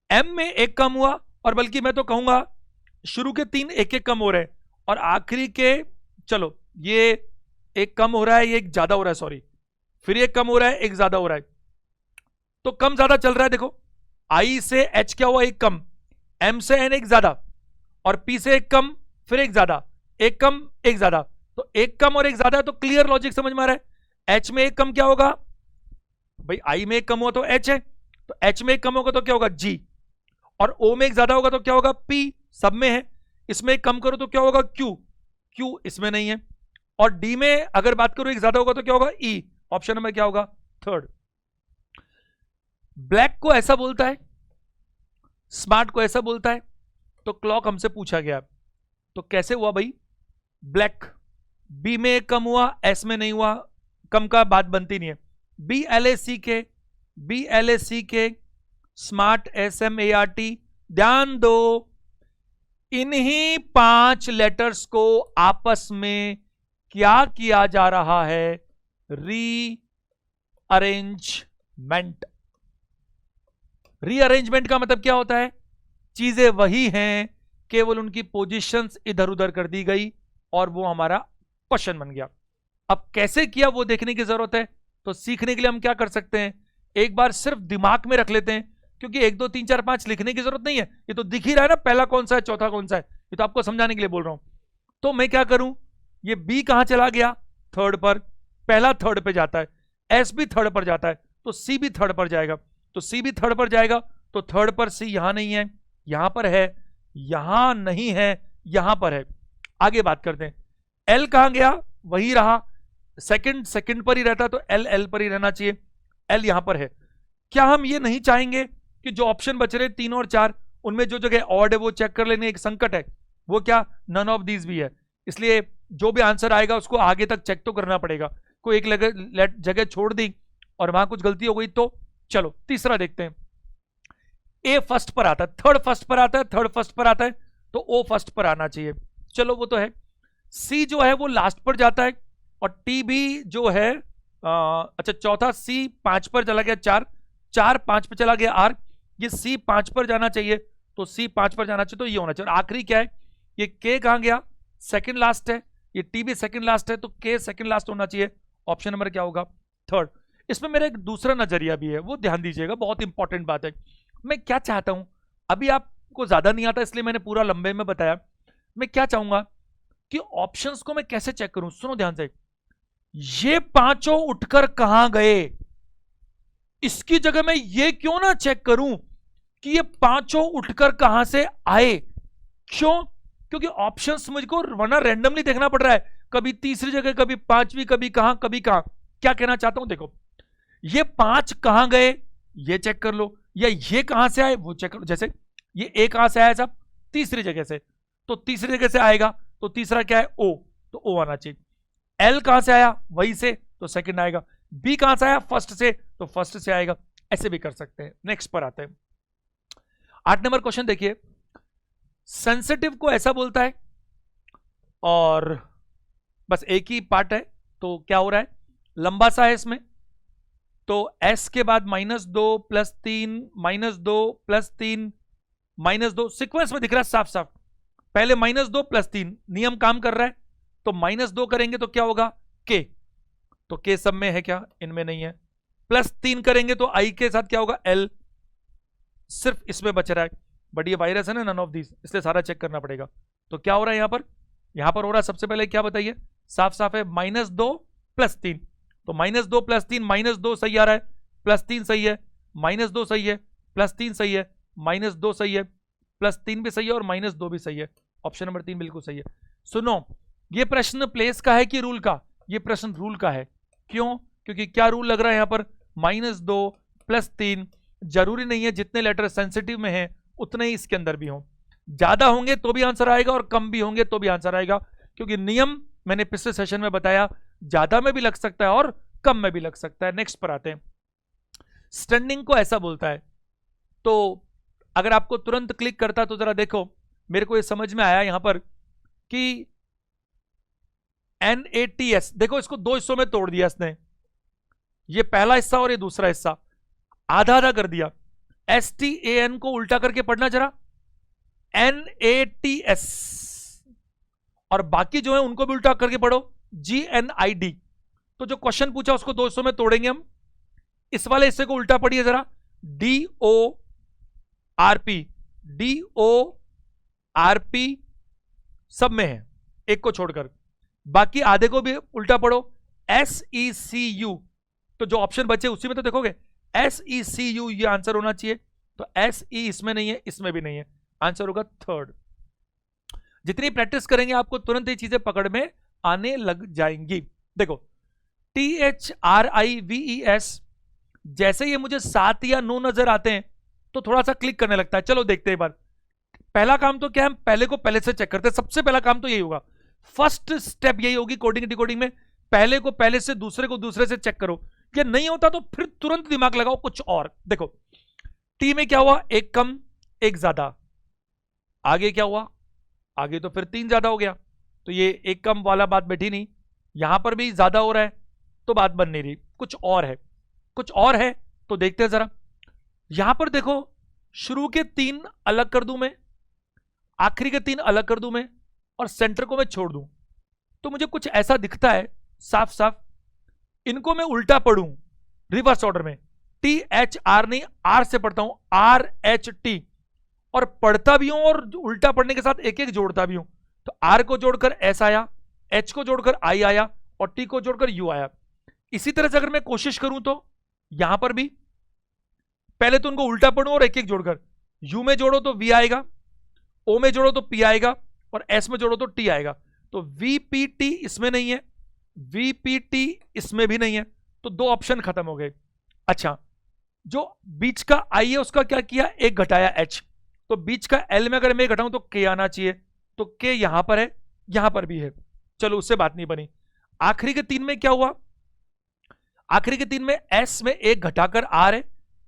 एम में एक कम हुआ, और बल्कि मैं तो कहूंगा शुरू के 3 एक एक कम हो रहे हैं, और आखिरी के, चलो ये एक कम हो रहा है, ये एक ज्यादा हो रहा है, सॉरी, फिर एक कम हो रहा है, एक ज्यादा हो रहा है, तो कम ज्यादा चल रहा है। देखो आई से एच क्या हुआ, एक कम, एम से एन एक ज्यादा, और पी से एक कम, फिर एक ज्यादा, एक कम एक ज्यादा, तो एक कम और एक ज्यादा है, तो क्लियर लॉजिक समझ में आ रहा है। एच में एक कम क्या होगा भाई, आई में एक कम हुआ तो एच है, तो एच में एक कम होगा तो क्या होगा, जी, और ओ में एक ज्यादा होगा तो क्या होगा, पी, सब में है। इसमें एक कम करो तो क्या होगा, क्यू, क्यू इसमें नहीं है, और डी में अगर बात करो एक ज्यादा होगा तो क्या होगा, ई, ऑप्शन नंबर क्या होगा, थर्ड। ब्लैक को ऐसा बोलता है, स्मार्ट को ऐसा बोलता है, तो क्लॉक हमसे पूछा गया, तो कैसे हुआ भाई, ब्लैक बी में एक कम हुआ, एस में नहीं हुआ, कम का बात बनती नहीं है, बी एल ए सी के, B L A C K, smart S M A R T. ध्यान दो, इन्हीं 5 लेटर्स को आपस में क्या किया जा रहा है, रीअरेंजमेंट। रीअरेंजमेंट का मतलब क्या होता है, चीजें वही हैं, केवल उनकी पोजीशंस इधर उधर कर दी गई और वो हमारा क्वेश्चन बन गया। अब कैसे किया वो देखने की जरूरत है, तो सीखने के लिए हम क्या कर सकते हैं, एक बार सिर्फ दिमाग में रख लेते हैं, क्योंकि 1 2 3 4 5 लिखने की जरूरत नहीं है, ये तो दिख ही रहा है ना, पहला कौन सा है, चौथा कौन सा है, ये तो आपको समझाने के लिए बोल रहा हूं। तो मैं क्या करूं, ये बी कहां चला गया, थर्ड पर, पहला थर्ड पे जाता है, एस भी थर्ड पर जाता है, तो सी भी थर्ड पर जाएगा, तो सी भी थर्ड पर जाएगा, तो थर्ड पर सी यहां नहीं है, यहां पर है, यहां नहीं है, यहां पर है। आगे बात करते हैं, एल कहां गया, वही रहा, सेकंड पर ही रहता, तो एल एल पर ही रहना चाहिए, एल यहां पर है। क्या हम ये नहीं चाहेंगे कि जो ऑप्शन बच रहे 3 और 4, उनमें जो जगह ऑड है वो चेक कर लेने, एक संकट है, वो क्या, नन ऑफ दीज भी है, इसलिए जो भी आंसर आएगा उसको आगे तक चेक तो करना पड़ेगा, कोई एक जगह छोड़ दी और वहां कुछ गलती हो गई तो। चलो तीसरा देखते हैं, ए फर्स्ट पर आता है, थर्ड फर्स्ट पर आता है, थर्ड फर्स्ट पर आता है, तो ओ फर्स्ट पर आना चाहिए, चलो वो तो है। सी जो है वो लास्ट पर जाता है, और टी भी जो है अच्छा चौथा, सी 5 पर चला गया, 4 5 पर चला गया, आर, ये सी 5 पर जाना चाहिए, तो सी 5 पर जाना चाहिए, तो ये होना चाहिए। और आखिरी क्या है, ये के कहां गया, सेकंड लास्ट है, ये टी भी सेकंड लास्ट है, तो के सेकंड लास्ट होना चाहिए, ऑप्शन नंबर क्या होगा, थर्ड। इसमें मेरा एक दूसरा नजरिया भी है, वो ध्यान दीजिएगा, बहुत इंपॉर्टेंट बात है। मैं क्या चाहता हूं, अभी आपको ज्यादा नहीं आता इसलिए मैंने पूरा लंबे में बताया, मैं क्या चाहूंगा कि ऑप्शंस को मैं कैसे चेक करूं, सुनो ध्यान से, ये पांचों उठकर कहां गए, इसकी जगह मैं ये क्यों ना चेक करूं कि ये पांचों उठकर कहां से आए, क्यों, क्योंकि ऑप्शंस मुझको वरना रैंडमली देखना पड़ रहा है, कभी तीसरी जगह, कभी पांचवी, कभी कहां कभी कहां। क्या कहना चाहता हूं, देखो ये 5 कहां गए ये चेक कर लो, या ये कहां से आए वो चेक कर लो, जैसे ये ए कहां से आया साहब, तीसरी जगह से, तो तीसरी जगह से आएगा, तो तीसरा क्या है, ओ, तो ओ आना चाहिए। एल कहां से आया, वही से, तो सेकंड आएगा। बी कहां से आया, फर्स्ट से, तो फर्स्ट से आएगा। ऐसे भी कर सकते हैं। नेक्स्ट पर आते हैं, 8 नंबर क्वेश्चन देखिए, सेंसिटिव को ऐसा बोलता है, और बस एक ही पार्ट है, तो क्या हो रहा है, लंबा सा है इसमें, तो S के बाद -2 +3 -2 +3 -2 सीक्वेंस में दिख रहा है साफ साफ। पहले -2 +3 नियम काम कर रहा है, तो -2 करेंगे तो क्या होगा K, तो K सब में है क्या, इनमें नहीं है। +3 करेंगे तो I के साथ क्या होगा L, सिर्फ इसमें बच रहा है, बट ये वायरस है ना, नन ऑफ दीज, इसलिए सारा चेक करना पड़ेगा। तो क्या हो रहा है यहां पर हो रहा है, सबसे पहले क्या बताइए, साफ साफ है -2 +3, तो -2 +3 -2 सही आ रहा है, +3 सही है, -2 सही है, +3 सही है, -2 सही है, +3 भी सही है और -2 भी सही है। ऑप्शन नंबर 3 बिल्कुल सही है। सुनो, ये प्रश्न प्लेस का है कि रूल का, ये प्रश्न रूल का है। क्यों? क्योंकि क्या रूल लग रहा है यहां पर, -2 +3, जरूरी नहीं है जितने लेटर सेंसिटिव में हैं उतने ही इसके अंदर भी हों, ज्यादा होंगे तो भी आंसर आएगा और कम भी होंगे तो भी आंसर आएगा, क्योंकि नियम मैंने पिछले सेशन में बताया, ज्यादा में भी लग सकता है और कम में भी लग सकता है। नेक्स्ट पर आते हैं, स्टैंडिंग को ऐसा बोलता है। तो अगर आपको तुरंत क्लिक करता तो जरा देखो, मेरे को ये समझ में आया यहां पर कि NATS, देखो इसको दो हिस्सों में तोड़ दिया इसने, ये पहला हिस्सा और ये दूसरा हिस्सा, आधा आधा कर दिया। STAN को उल्टा करके पढ़ना जरा, NATS, और बाकी जो है उनको भी उल्टा करके पढ़ो, GNID। तो जो क्वेश्चन पूछा उसको दो हिस्सों में तोड़ेंगे हम, इस वाले हिस्से को उल्टा पढ़िए जरा, DORP, DORP सब में है एक को छोड़कर, बाकी आधे को भी उल्टा पढ़ो, SECU। तो जो ऑप्शन बचे उसी में तो देखोगे SECU, ये आंसर होना चाहिए, तो SE इसमें नहीं है, इसमें भी नहीं है, आंसर होगा थर्ड। जितनी प्रैक्टिस करेंगे आपको तुरंत ये चीजें पकड़ में आने लग जाएंगी। देखो THRIVES, जैसे ये मुझे 7 या 9 नजर आते हैं तो थोड़ा सा क्लिक करने लगता है। चलो देखते हैं एक बार। पहला काम तो क्या है, हम पहले को पहले से चेक करते हैं, सबसे पहला काम तो यही होगा, फर्स्ट स्टेप यही होगी कोडिंग डिकोडिंग में, पहले को पहले से, दूसरे को दूसरे से चेक करो। ये नहीं होता तो फिर तुरंत दिमाग लगाओ कुछ और। देखो टी में क्या हुआ, एक कम एक ज्यादा, आगे क्या हुआ, आगे तो फिर 3 ज्यादा हो गया, तो ये एक कम वाला बात बैठी नहीं, यहां पर भी ज्यादा हो रहा है तो बात बन नहीं रही, कुछ और है, कुछ और है। तो देखते हैं जरा, यहां पर देखो, शुरू के 3 अलग कर दूं मैं, आखिरी के 3 अलग कर दूं मैं, और सेंटर को मैं छोड़ दूं, तो मुझे कुछ ऐसा दिखता है साफ साफ। इनको मैं उल्टा पढ़ूं रिवर्स ऑर्डर में, THR नहीं R से पढ़ता हूं, RHT, और पढ़ता भी हूं और उल्टा पढ़ने के साथ एक एक जोड़ता भी हूं। तो R को जोड़कर S आया, H को जोड़कर I आया, और T को जोड़कर U आया। इसी तरह से अगर मैं कोशिश करूं तो यहां पर भी पहले तो उनको उल्टा पढ़ूं और एक एक जोड़कर, U में जोड़ो तो V आएगा, O में जोड़ो तो P आएगा, और S में जोड़ो तो T आएगा। तो VPT इसमें नहीं है, VPT इसमें भी नहीं है, तो 2 ऑप्शन खत्म हो गए। अच्छा, जो बीच का I है उसका क्या किया, एक घटाया H, तो बीच का L में अगर मैं घटाऊं तो K आना चाहिए, तो K यहां पर है, यहां पर भी है, चलो उससे बात नहीं बनी। आखिरी के 3 में क्या हुआ, आखिरी के 3 में S में एक घटाकर R है,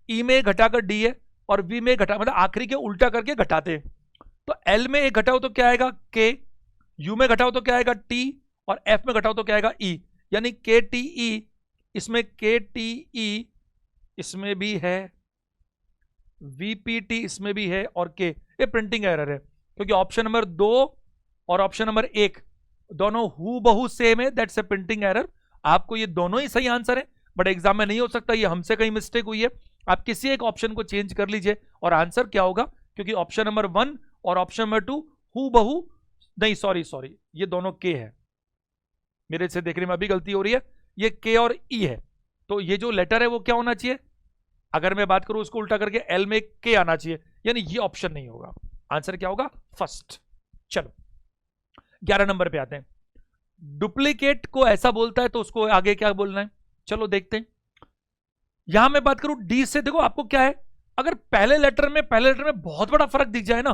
E में एक घटाकर D है, और V में घटा, मतलब आखिरी के उल्टा करके घटाते हैं। तो L में एक घटाओ तो क्या आएगा K, U में घटाओ तो क्या आएगा T, और F में घटाओ तो क्या आएगा E, यानी KTE, इसमें KTE इसमें भी है, VPT इसमें भी है, और K, ये प्रिंटिंग एरर है, क्योंकि ऑप्शन नंबर 2 और ऑप्शन नंबर 1 दोनों हूबहू सेम है, दैट्स ए प्रिंटिंग एरर। आपको ये दोनों ही सही आंसर है, बट एग्जाम में नहीं हो सकता, ये हमसे कहीं मिस्टेक हुई है। आप किसी एक ऑप्शन को चेंज कर लीजिए और आंसर क्या होगा, क्योंकि ऑप्शन नंबर 1 और ऑप्शन नंबर 2 हूबहू नहीं, सॉरी ये दोनों K है, मेरे से देखने में अभी गलती हो रही है, ये K और E है, तो ये जो लेटर है वो क्या होना चाहिए, अगर मैं बात करूं उसको उल्टा करके L में K आना चाहिए, यानी ये ऑप्शन नहीं होगा, आंसर क्या होगा, फर्स्ट। चलो 11 नंबर पे आते हैं, डुप्लीकेट को ऐसा बोलता है तो उसको आगे क्या बोलना है, चलो देखते हैं। यहां मैं बात करूं D से, देखो आपको क्या है, अगर पहले लेटर में बहुत बड़ा फर्क दिख जाए ना,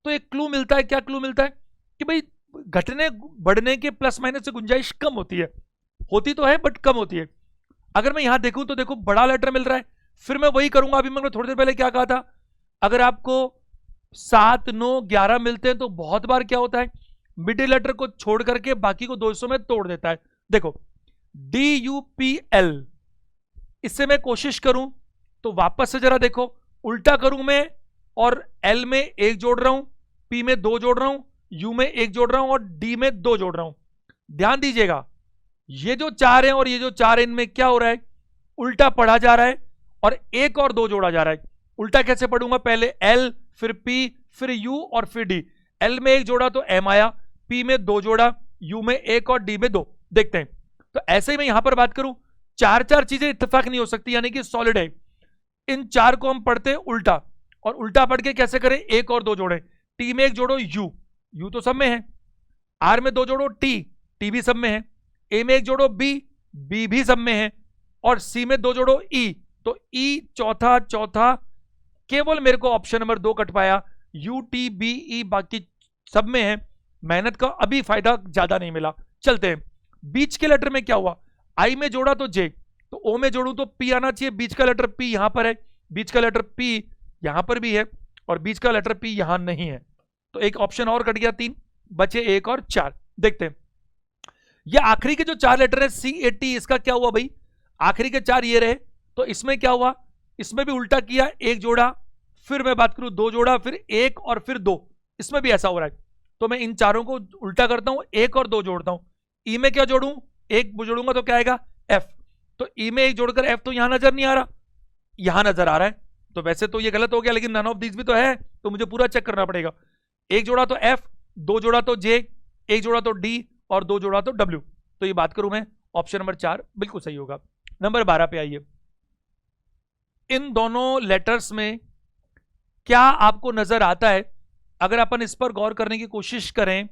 तो एक क्लू मिलता है, क्या क्लू मिलता है कि भाई घटने बढ़ने के प्लस माइनस से गुंजाइश कम होती है, होती तो है बट कम होती है। अगर मैं यहां देखूं तो देखो बड़ा लेटर मिल रहा है, फिर मैं वही करूंगा, अभी मैंने थोड़ी देर पहले क्या कहा था, अगर आपको 7, 9, 11 मिलते हैं तो बहुत बार क्या होता है, मिडिल लेटर को छोड़ करके बाकी को 200 में तोड़ देता है। देखो DUPL, इससे मैं कोशिश करूं तो वापस से जरा देखो, उल्टा करूं मैं और एल में एक जोड़ रहा हूं, पी में दो जोड़ रहा हूं, यू में एक जोड़ रहा हूं और डी में दो जोड़ रहा हूं। ध्यान दीजिएगा, ये जो चार है और ये जो चार है, इनमें क्या हो रहा है, उल्टा पढ़ा जा रहा है और एक और दो जोड़ा जा रहा है। उल्टा कैसे पढ़ूंगा, पहले एल फिर पी फिर यू और फिर डी। एल में एक जोड़ा तो एम आया, पी में दो जोड़ा, यू में एक और डी में दो। देखते हैं, तो ऐसे ही मैं यहां पर बात करूं, चार चार चीजें इत्तेफाक नहीं हो सकती, यानी कि सॉलिड है। इन चार को हम पढ़ते हैं उल्टा, और उल्टा पढ़ के कैसे करें, एक और दो जोड़े। टी में एक जोड़ो यू, यू तो सब में है। आर में दो जोड़ो टी, टी भी सब में है। ए में एक जोड़ो बी, बी भी सब में है। और सी में दो जोड़ो ई, तो ई चौथा चौथा, केवल मेरे को ऑप्शन नंबर दो कट पाया, यू टी बी ई, बाकी सब में है। मेहनत का अभी फायदा ज्यादा नहीं मिला। चलते हैं, बीच के लेटर में क्या हुआ, आई में जोड़ा तो जे, तो ओ में जोड़ू तो पी आना चाहिए। बीच का लेटर पी यहां पर है, बीच का लेटर पी यहां पर भी है, और बीच का लेटर पी यहां नहीं है, तो एक ऑप्शन और कट गया, तीन बचे, एक और चार। देखते हैं, ये आखिरी के जो चार लेटर है सी ए टी, इसका क्या हुआ भाई, आखिरी के चार ये रहे, तो इसमें क्या हुआ, इसमें भी उल्टा किया, एक जोड़ा, फिर मैं बात करूं दो जोड़ा, फिर एक और फिर दो, इसमें भी ऐसा हो रहा है। तो मैं इन चारों को उल्टा करता हूं, एक और दो जोड़ता हूं। ई में क्या जोड़ूं, एक जोड़ूंगा तो क्या आएगा, एफ। तो ई में एक जोड़कर एफ तो यहां नजर नहीं आ रहा, यहां नजर आ रहा है, तो वैसे तो ये गलत हो गया, लेकिन नन ऑफ दीज भी तो है, तो मुझे पूरा चेक करना पड़ेगा। एक जोड़ा तो एफ, दो जोड़ा तो जे, एक जोड़ा तो डी और दो जोड़ा तो डब्ल्यू। तो ये बात करूं मैं, ऑप्शन नंबर 4 बिल्कुल सही होगा। नंबर 12 पे आइए, इन दोनों लेटर्स में क्या आपको नजर आता है, अगर अपन इस पर गौर करने की कोशिश करें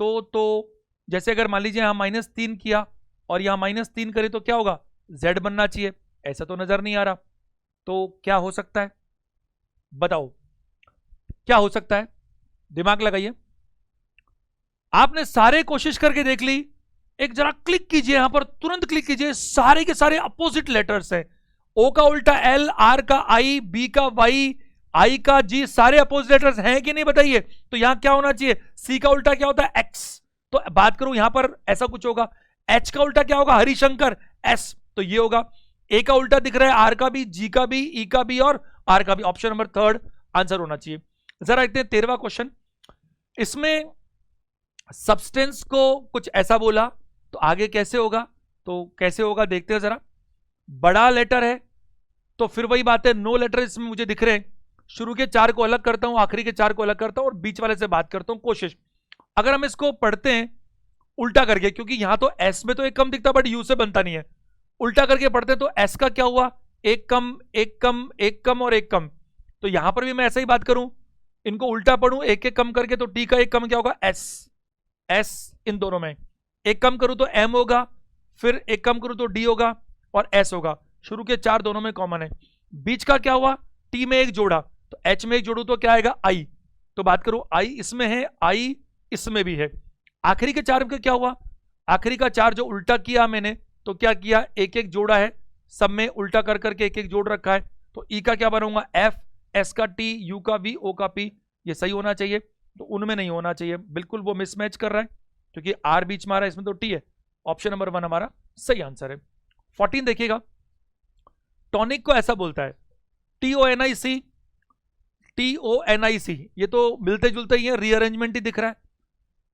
तो जैसे अगर मान लीजिए यहां -3 किया और यहां -3 करें तो क्या होगा, z बनना चाहिए, ऐसा तो नजर नहीं आ रहा। तो क्या हो सकता है, बताओ क्या हो सकता है, दिमाग लगाइए। आपने सारे कोशिश करके देख ली, एक जरा क्लिक कीजिए यहां पर, तुरंत क्लिक कीजिए, सारे के सारे अपोजिट लेटर्स हैं। ओ का उल्टा एल, आर का आई, बी का वाई, आई का जी, सारे अपोजिट लेटर्स हैं कि नहीं बताइए। तो यहां क्या होना चाहिए, सी का उल्टा क्या होता है, एक्स, तो बात करूं यहां पर ऐसा कुछ होगा। एच का उल्टा क्या होगा, हरिशंकर, एस, तो ये होगा। ए का उल्टा दिख रहा है, आर का भी, जी का भी, ई का भी और आर का भी, ऑप्शन नंबर 3 आंसर होना चाहिए। जरा देखते हैं 13वां क्वेश्चन, इसमें सब्सटेंस को कुछ ऐसा बोला, तो आगे कैसे होगा, तो कैसे होगा देखते हैं जरा। बड़ा लेटर है तो फिर वही बात है, नो लेटर इसमें मुझे दिख रहे हैं, शुरू के चार को अलग करता हूं, आखिरी के चार को अलग करता हूं और बीच वाले से बात करता हूं। कोशिश, अगर हम इसको पढ़ते हैं उल्टा करके, क्योंकि यहां तो एस में तो एक कम दिखता बट यू से बनता नहीं है, उल्टा करके पढ़ते हैं तो एस का क्या हुआ, एक कम एक कम एक कम और एक कम। तो यहां पर भी मैं ऐसा ही बात करूं, इनको उल्टा पढ़ूं एक एक कम करके, तो टी का एक कम क्या होगा, एस, एस इन दोनों में एक कम करूं तो एम होगा, फिर एक कम करूं तो डी होगा और एस होगा। शुरू के चार दोनों में कॉमन है। बीच का क्या हुआ, टी में एक जोड़ा, तो एच में एक जोड़ू तो क्या आएगा, आई। तो बात करूं आई इसमें है, आई इसमें भी है। आखिरी के चार में क्या हुआ, आखिरी का चार जो उल्टा किया मैंने, तो क्या किया, एक एक जोड़ा है, सब में उल्टा कर करके एक एक जोड़ रखा है। तो ई का क्या बनाऊंगा, एफ, एस का टी, यू का वी, ओ का पी, ये सही होना चाहिए। तो उनमें नहीं होना चाहिए, बिल्कुल वो मिसमैच कर रहा है, क्योंकि आर बीच में आ रहा है, इसमें तो टी है। ऑप्शन नंबर 1 हमारा सही आंसर है। 14 देखिएगा, टॉनिक को ऐसा बोलता है, TONIC, TONIC, ये तो मिलते जुलते ही है, रीअरेंजमेंट ही दिख रहा है।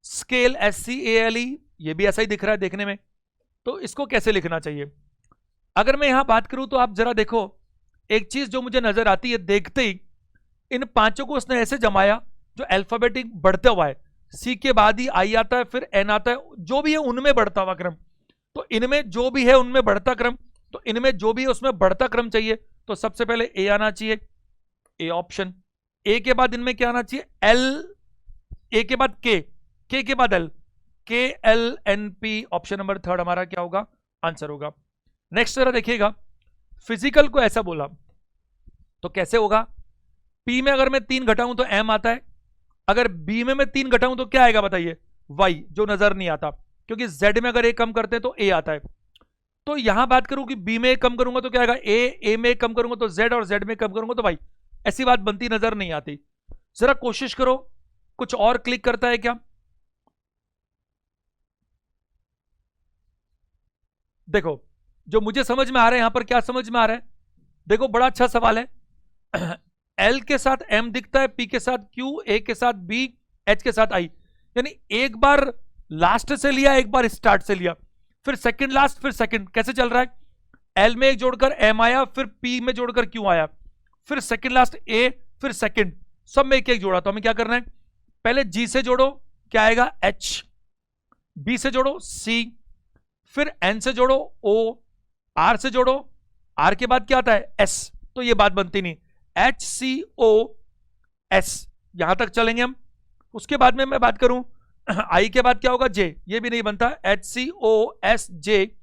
स्केल, SCALE, ये भी ऐसा ही दिख रहा है देखने में। तो इसको कैसे लिखना चाहिए, अगर मैं यहां बात करूं तो आप जरा देखो, एक चीज जो मुझे नजर आती है देखते ही, इन पांचों को उसने ऐसे जमाया जो अल्फाबेटिक बढ़ता हुआ है, सी के बाद ही आई आता है, फिर एन आता है, जो भी है उनमें बढ़ता हुआ क्रम। तो इनमें जो भी है उनमें बढ़ता क्रम, तो इनमें जो भी है उसमें बढ़ता क्रम चाहिए। तो सबसे पहले ए आना चाहिए, ए ऑप्शन। ए के बाद इनमें क्या आना चाहिए, एल, ए के बाद के के बाद एल, KLNP, ऑप्शन नंबर 3 हमारा क्या होगा, आंसर होगा। नेक्स्ट जरा देखिएगा, फिजिकल को ऐसा बोला तो कैसे होगा, पी में अगर मैं 3 घटाऊं तो एम आता है, अगर बी में मैं 3 घटाऊं तो क्या आएगा बताइए, वाई, जो नजर नहीं आता, क्योंकि जेड में अगर ए कम करते हैं तो ए आता है। तो यहां बात करूं कि बी में कम करूंगा तो क्या आएगा, ए में कम करूंगा तो जेड, और जेड में कम करूंगा तो वाई। ऐसी बात बनती नजर नहीं आती। जरा कोशिश करो, कुछ और क्लिक करता है क्या, देखो जो मुझे समझ में आ रहा है यहां पर, क्या समझ में आ रहा है? देखो बड़ा अच्छा सवाल है। एल के साथ एम दिखता है, पी के साथ क्यू, ए के साथ बी, एच के साथ आई। यानी एक बार लास्ट से लिया, एक बार स्टार्ट से लिया, फिर सेकंड लास्ट, फिर सेकंड। कैसे चल रहा है? एल में एक जोड़कर एम आया, फिर पी में जोड़कर क्यू आया, फिर सेकंड लास्ट ए, फिर सेकंड, सब में एक एक जोड़ा। तो हमें क्या करना है? पहले जी से जोड़ो, क्या आएगा? एच। बी से जोड़ो सी, फिर एन से जोड़ो ओ, आर से जोड़ो, आर के बाद क्या आता है? एस। तो ये बात बनती नहीं, एच सी ओ एस, यहां तक चलेंगे हम। उसके बाद में मैं बात करूं आई के बाद क्या होगा? जे, ये भी नहीं बनता, एच सी ओ एस जे,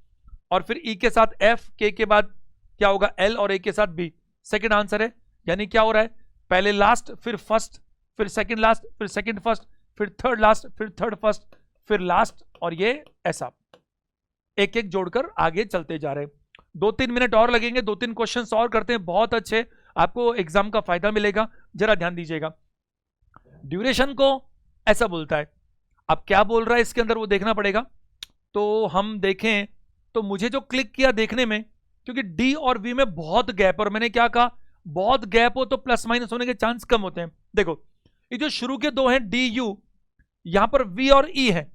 और फिर ई के साथ एफ, के बाद क्या होगा? एल, और ए के साथ बी। सेकंड आंसर है। यानी क्या हो रहा है? पहले लास्ट, फिर फर्स्ट, फिर सेकंड लास्ट, फिर सेकंड फर्स्ट, फिर थर्ड लास्ट, फिर थर्ड फर्स्ट, फिर लास्ट, और ये ऐसा एक एक जोड़कर आगे चलते जा रहे हैं। 2-3 मिनट और लगेंगे, 2-3 क्वेश्चंस और करते हैं, बहुत अच्छे, आपको एग्जाम का फायदा मिलेगा, जरा ध्यान दीजिएगा। ड्यूरेशन को ऐसा बोलता है, अब क्या बोल रहा है इसके अंदर वो देखना पड़ेगा। तो हम देखें तो मुझे जो क्लिक किया देखने में, क्योंकि डी और वी में बहुत गैप, और मैंने क्या कहा? बहुत गैप हो तो प्लस माइनस होने के चांस कम होते हैं। देखो ये जो शुरू के दो हैं डी यू, यहां पर वी और ई है।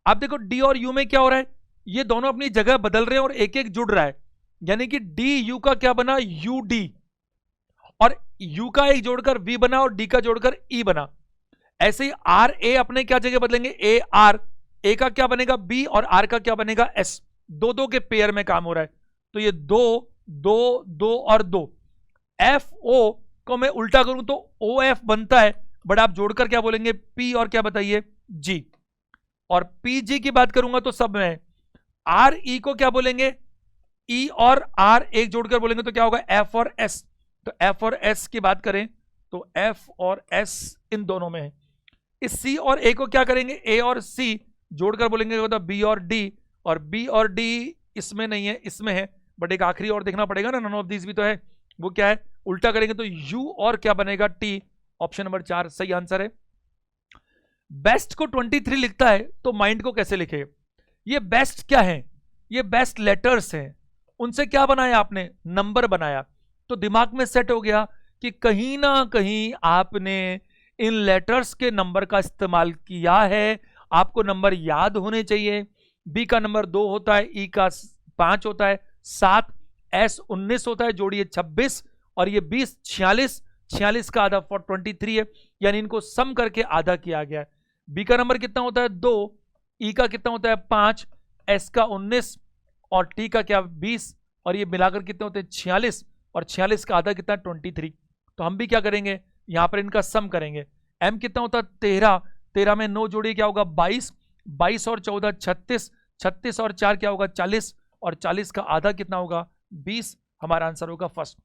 आप देखो डी और यू में क्या हो रहा है? ये दोनों अपनी जगह बदल रहे हैं और एक एक जुड़ रहा है, यानी कि डी यू का क्या बना? यू डी, और यू का एक जोड़कर वी बना और डी का जोड़कर ई बना। ऐसे ही आर ए अपने क्या जगह बदलेंगे? ए आर, ए का क्या बनेगा? बी, और आर का क्या बनेगा? एस। दो दो के पेयर में काम हो रहा है, तो ये दो दो दो और दो। एफ ओ को मैं उल्टा करूं तो ओ एफ बनता है, बट आप जोड़कर क्या बोलेंगे? पी, और क्या बताइए? जी। और पी जी की बात करूंगा तो सब में। आर ई को क्या बोलेंगे? ई और आर एक जोड़कर बोलेंगे तो क्या होगा? एफ और एस। तो एफ और एस की बात करें तो एफ और एस इन दोनों में है। इस सी और ए को क्या करेंगे? ए और सी जोड़कर बोलेंगे तो बी और डी, और बी और डी इसमें नहीं है, इसमें है, बट एक आखिरी और देखना पड़ेगा ना, नन ऑफ दिस भी तो है। वो क्या है? उल्टा करेंगे तो यू और क्या बनेगा? टी। ऑप्शन नंबर 4 सही आंसर है। बेस्ट को 23 लिखता है तो माइंड को कैसे लिखे? ये बेस्ट क्या है? ये बेस्ट लेटर्स हैं, उनसे क्या बनाया आपने? नंबर बनाया। तो दिमाग में सेट हो गया कि कहीं ना कहीं आपने इन लेटर्स के नंबर का इस्तेमाल किया है, आपको नंबर याद होने चाहिए। बी का नंबर 2 होता है, ई का 5 होता है, 7, एस 19 होता है, जोड़िए 26, और ये 20 46, 46 का आधा 23 है, यानी इनको सम करके आधा किया गया है। बी का नंबर कितना होता है? 2, ई का कितना होता है? 5, एस का 19, और टी का क्या? 20, और ये मिलाकर कितने होते हैं? 46, और 46 का आधा कितना? 23। तो हम भी क्या करेंगे? यहां पर इनका सम करेंगे। एम कितना होता है? 13, 13 में 9 जोड़िए क्या होगा? 22, 22 और 14 36, 36 और 4 क्या होगा? 40, और 40 का आधा कितना होगा? 20। हमारा आंसर होगा फर्स्ट।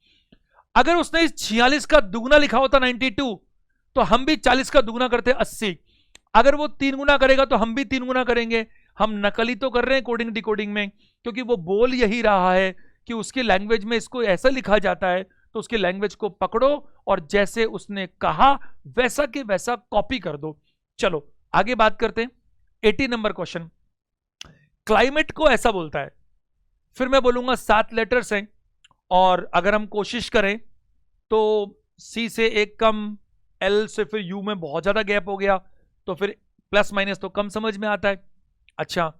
अगर उसने इस 46 का दुगना लिखा होता 92, तो हम भी 40 का दुगना करते 80। अगर वो 3 गुना करेगा तो हम भी 3 गुना करेंगे। हम नकली तो कर रहे हैं कोडिंग डिकोडिंग में, क्योंकि वो बोल यही रहा है कि उसकी लैंग्वेज में इसको ऐसा लिखा जाता है, तो उसकी लैंग्वेज को पकड़ो और जैसे उसने कहा वैसा के वैसा कॉपी कर दो। चलो आगे बात करते हैं। 80 नंबर क्वेश्चन, क्लाइमेट को ऐसा बोलता है। फिर मैं बोलूंगा 7 लेटर्स हैं, और अगर हम कोशिश करें तो सी से एक कम, एल से फिर यू में बहुत ज्यादा गैप हो गया, तो फिर प्लस माइनस तो कम समझ में आता है। अच्छा,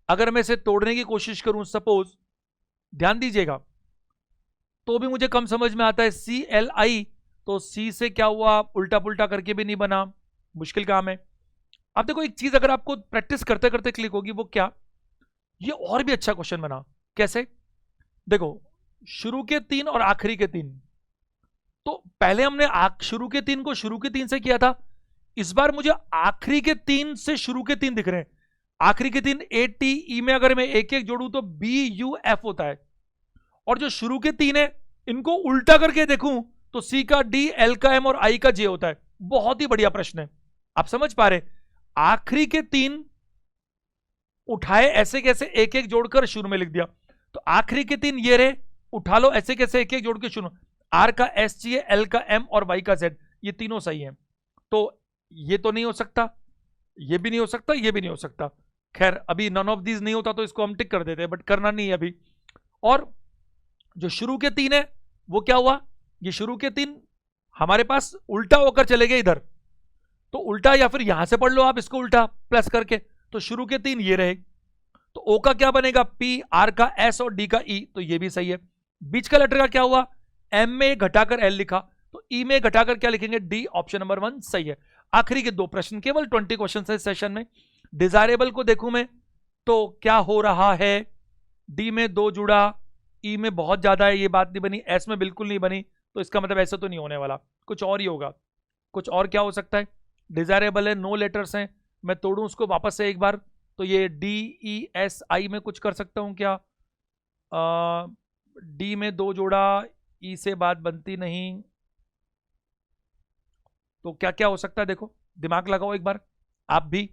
अगर मैं इसे तोड़ने की कोशिश करूं, सपोज, ध्यान दीजिएगा, तो भी मुझे कम समझ में आता है। सी एल आई, तो सी से क्या हुआ? उल्टा पुल्टा करके भी नहीं बना, मुश्किल काम है। अब देखो एक चीज अगर आपको प्रैक्टिस करते करते क्लिक होगी, वो क्या? ये और भी अच्छा क्वेश्चन बना। कैसे? देखो शुरू के 3 और आखिरी के 3, तो पहले हमने शुरू के 3 को शुरू के 3 से किया था, इस बार मुझे आखिरी के 3 से शुरू के 3 दिख रहे हैं। आखिरी के 3 ए टी ई में अगर मैं एक एक जोड़ू तो बी यू एफ होता है, और जो शुरू के 3 है इनको उल्टा करके देखूं तो सी का डी, एल का एम और आई का जे होता है। बहुत ही बढ़िया प्रश्न है, आप समझ पा रहे? आखिरी के 3 उठाए ऐसे कैसे, एक एक जोड़कर शुरू में लिख दिया, तो आखिरी के 3 ये रहे, उठा लो ऐसे कैसे, एक एक जोड़ के शुरू। आर का एस चाहिए, एल का एम और वाई का जेड, ये तीनों सही हैं। तो ये तो नहीं हो सकता, ये भी नहीं हो सकता, ये भी नहीं हो सकता। खैर अभी नन ऑफ दीज नहीं होता तो इसको हम टिक कर देते हैं, बट करना नहीं है अभी। और जो शुरू के 3 है वो क्या हुआ, ये शुरू के 3 हमारे पास उल्टा होकर चले गए इधर, तो उल्टा, या फिर यहां से पढ़ लो आप इसको उल्टा प्लस करके, तो शुरू के 3 ये रहे, तो ओ का क्या बनेगा पी, आर का एस और डी का ई, तो ये भी सही है। बीच का लेटर का क्या हुआ, एम में घटाकर एल लिखा, तो ई में घटाकर क्या लिखेंगे डी, ऑप्शन नंबर 1 सही है। आखिरी के 2 प्रश्न, केवल 20 क्वेश्चन है सेशन में। डिजायरेबल को देखूं मैं तो क्या हो रहा है, डी में 2 जुड़ा, ई में बहुत ज्यादा है, ये बात नहीं बनी, एस में बिल्कुल नहीं बनी, तो इसका मतलब ऐसा तो नहीं होने वाला, कुछ और ही होगा। कुछ और क्या हो सकता है, डिजायरेबल है, 9 लेटर्स हैं, मैं तोड़ूं उसको वापस से एक बार, तो ये डी ई एस आई में कुछ कर सकता हूं क्या, डी में 2 जोड़ा, ई से बात बनती नहीं, तो क्या क्या हो सकता है, देखो दिमाग लगाओ एक बार आप भी।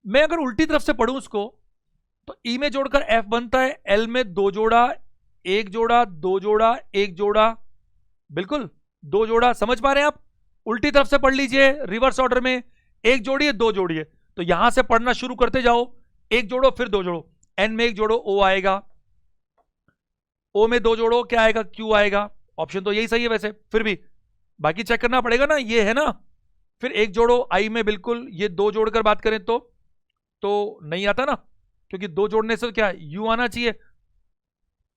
मैं अगर उल्टी तरफ से पढ़ूं उसको, तो ई में जोड़कर एफ बनता है, एल में 2 जोड़ा, 1 जोड़ा, 2 जोड़ा, 1 जोड़ा, बिल्कुल 2 जोड़ा, समझ पा रहे हैं आप, उल्टी तरफ से पढ़ लीजिए रिवर्स ऑर्डर में, 1 जोड़िए 2 जोड़िए, तो यहां से पढ़ना शुरू करते जाओ, 1 जोड़ो फिर 2 जोड़ो, एन में 1 जोड़ो ओ आएगा, ओ में 2 जोड़ो क्या आएगा क्यू आएगा, ऑप्शन तो यही सही है वैसे, फिर भी बाकी चेक करना पड़ेगा ना, ये है ना, फिर 1 जोड़ो आई में, बिल्कुल ये 2 जोड़कर बात करें तो नहीं आता ना, क्योंकि 2 जोड़ने से क्या यू आना चाहिए,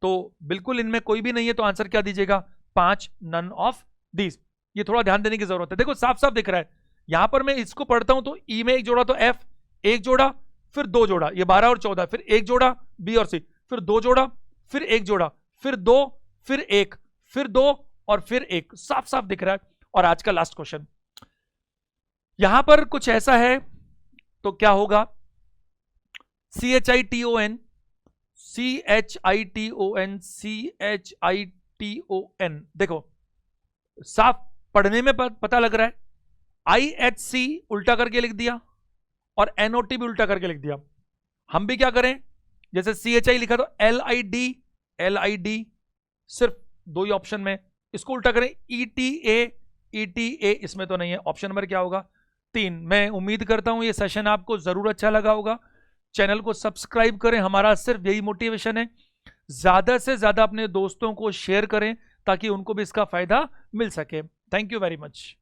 तो बिल्कुल इनमें कोई भी नहीं है, तो आंसर क्या दीजिएगा 5, नन ऑफ दीज। ये थोड़ा ध्यान देने की जरूरत है, देखो साफ साफ दिख रहा है, यहां पर मैं इसको पढ़ता हूं तो ई में 1 जोड़ा तो एफ, 1 जोड़ा फिर 2 जोड़ा, ये 12 और 14, फिर 1 जोड़ा बी और सी, फिर 2 जोड़ा, फिर 1 जोड़ा, फिर 2, फिर 1, फिर 2 और फिर 1, साफ साफ दिख रहा है। और आज का लास्ट क्वेश्चन यहां पर कुछ ऐसा है, तो क्या होगा, CHITON, CHITON, CHITON, देखो साफ पढ़ने में पता लग रहा है, IHC उल्टा करके लिख दिया और NOT भी उल्टा करके लिख दिया। हम भी क्या करें, जैसे CHI लिखा तो LID सिर्फ 2 ही ऑप्शन में, इसको उल्टा करें ETA, इसमें तो नहीं है, ऑप्शन नंबर क्या होगा 3। मैं उम्मीद करता हूं ये सेशन आपको जरूर अच्छा लगा होगा, चैनल को सब्सक्राइब करें, हमारा सिर्फ यही मोटिवेशन है, ज्यादा से ज्यादा अपने दोस्तों को शेयर करें ताकि उनको भी इसका फायदा मिल सके। Thank you very much.